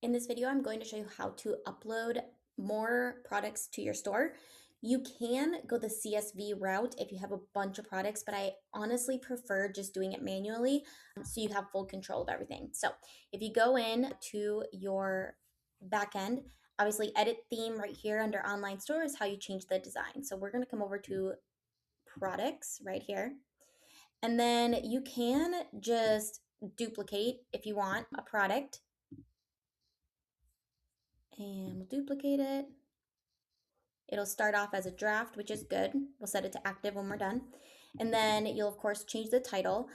In this video, I'm going to show you how to upload more products to your store. You can go the CSV route if you have a bunch of products, but I honestly prefer just doing it manually so you have full control of everything. So if you go in to your backend, obviously edit theme right here under online store is how you change the design. So we're going to come over to products right here. And then you can just duplicate if you want a product and we'll duplicate it. It'll start off as a draft, which is good. We'll set it to active when we're done. And then you'll of course change the title.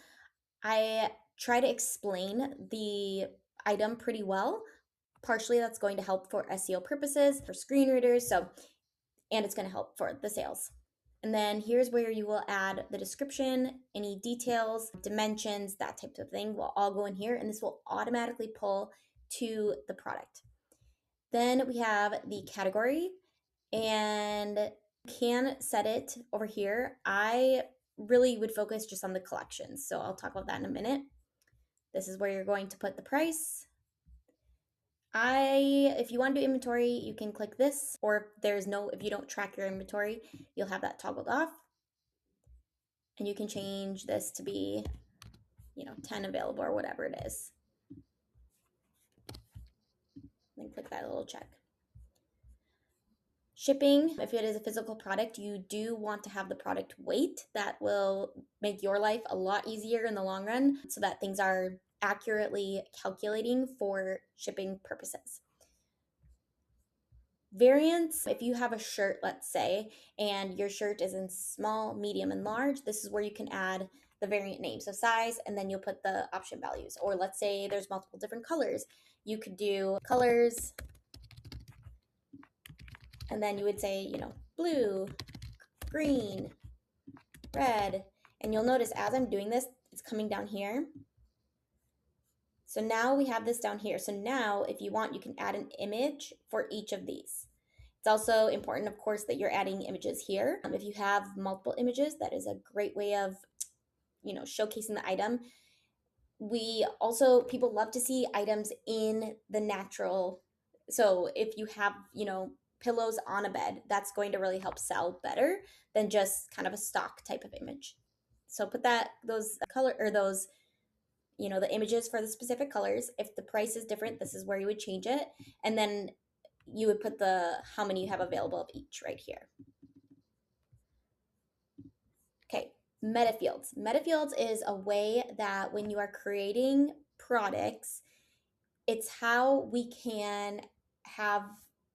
I try to explain the item pretty well. Partially that's going to help for SEO purposes, for screen readers, and it's going to help for the sales. And then here's where you will add the description, any details, dimensions, that type of thing will all go in here, and this will automatically pull to the product. Then we have the category, and can set it over here. I really would focus just on the collections, so I'll talk about that in a minute. This is where you're going to put the price. If you want to do inventory, you can click this, or if you don't track your inventory, you'll have that toggled off. And you can change this to be, 10 available or whatever it is. Then click that little check. Shipping, if it is a physical product, you do want to have the product weight. That will make your life a lot easier in the long run so that things are accurately calculating for shipping purposes. Variants, if you have a shirt, let's say, and your shirt is in small, medium, and large, this is where you can add the variant name. So size, and then you'll put the option values. Or let's say there's multiple different colors. You could do colors, and then you would say, blue, green, red. And you'll notice as I'm doing this, it's coming down here. So now we have this down here. So now if you want, you can add an image for each of these. It's also important, of course, that you're adding images here. If you have multiple images, that is a great way of, showcasing the item. People love to see items in the natural. So if you have, pillows on a bed, that's going to really help sell better than just kind of a stock type of image. So put those the images for the specific colors. If the price is different, this is where you would change it. And then you would put how many you have available of each right here. Okay, meta fields. Meta fields is a way that when you are creating products, it's how we can have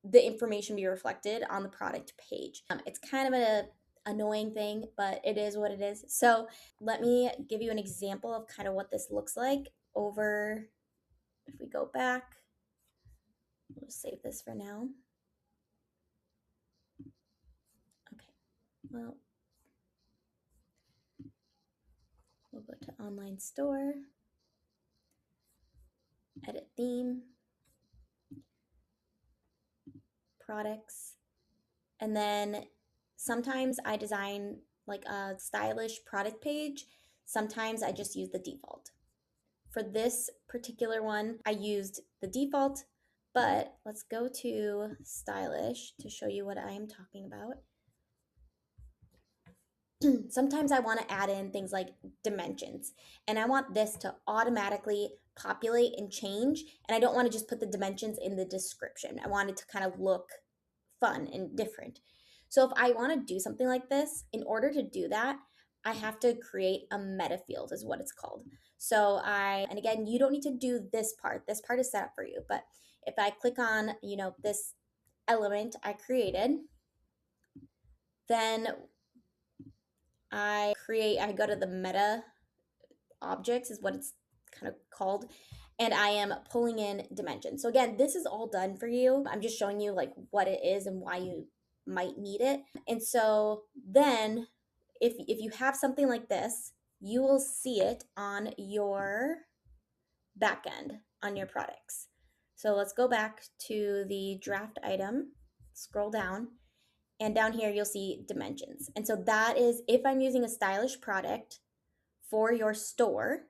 the information be reflected on the product page. It's kind of an annoying thing, but it is what it is. So let me give you an example of kind of what this looks like if we go back, we'll just save this for now. Okay, well, we'll go to online store, edit theme, products, and then sometimes I design like a stylish product page. Sometimes I just use the default. For this particular one, I used the default, but let's go to stylish to show you what I am talking about. Sometimes I want to add in things like dimensions, and I want this to automatically populate and change, and I don't want to just put the dimensions in the description. I want it to kind of look fun and different. So if I want to do something like this, in order to do that, I have to create a meta field is what it's called. And again, you don't need to do this part. This part is set up for you. But if I click on, this element I created, then I go to the meta objects is what it's kind of called. And I am pulling in dimensions. So again, this is all done for you. I'm just showing you like what it is and why you might need it. And so then if you have something like this, you will see it on your backend on your products. So let's go back to the draft item, scroll down, and down here you'll see dimensions. And so that is if I'm using a stylish product for your store,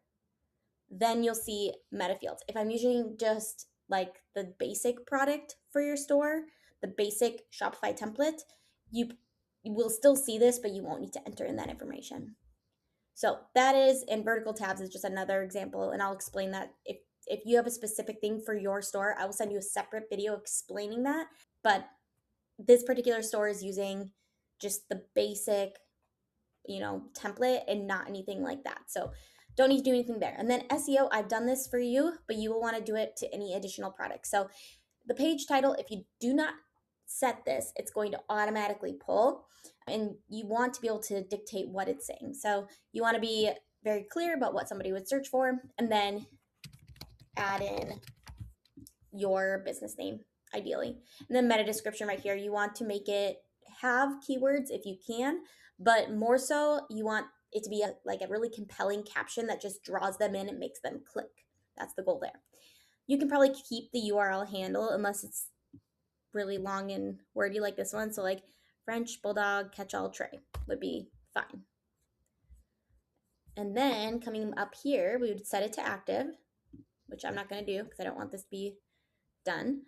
then you'll see meta fields. If I'm using just like the basic product for your store, the basic Shopify template, you will still see this, but you won't need to enter in that information. So that is, in vertical tabs is just another example, and I'll explain that. If you have a specific thing for your store, I will send you a separate video explaining that. But this particular store is using just the basic, template and not anything like that. So don't need to do anything there. And then SEO, I've done this for you, but you will want to do it to any additional products. So the page title, if you do not set this, it's going to automatically pull, and you want to be able to dictate what it's saying. So you want to be very clear about what somebody would search for, and then add in your business name, ideally. And then meta description right here, you want to make it have keywords if you can, but more so you want it to be like a really compelling caption that just draws them in and makes them click. That's the goal there. You can probably keep the URL handle unless it's really long and wordy like this one. So like French Bulldog catch-all tray would be fine. And then coming up here, we would set it to active, which I'm not going to do because I don't want this to be done.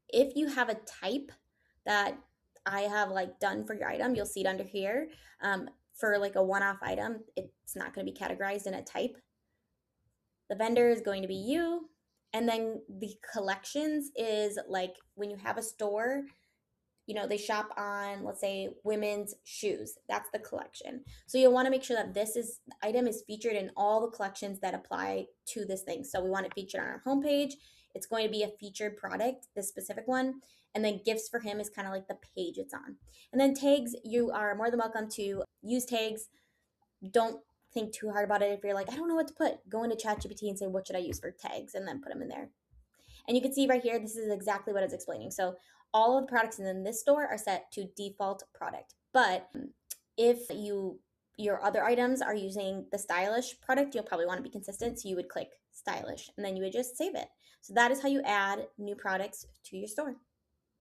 If you have a type that I have like done for your item, you'll see it under here. For like a one-off item, it's not going to be categorized in a type. The vendor is going to be you. And then the collections is like when you have a store, they shop on, let's say, women's shoes. That's the collection. So you'll want to make sure that this item is featured in all the collections that apply to this thing. So we want it featured on our homepage. It's going to be a featured product, this specific one. And then gifts for him is kind of like the page it's on. And then tags, you are more than welcome to use tags. Don't think too hard about it. If you're like, I don't know what to put, go into ChatGPT and say, what should I use for tags? And then put them in there. And you can see right here, this is exactly what it's explaining. So all of the products in this store are set to default product. But if your other items are using the stylish product, you'll probably want to be consistent. So you would click stylish and then you would just save it. So that is how you add new products to your store.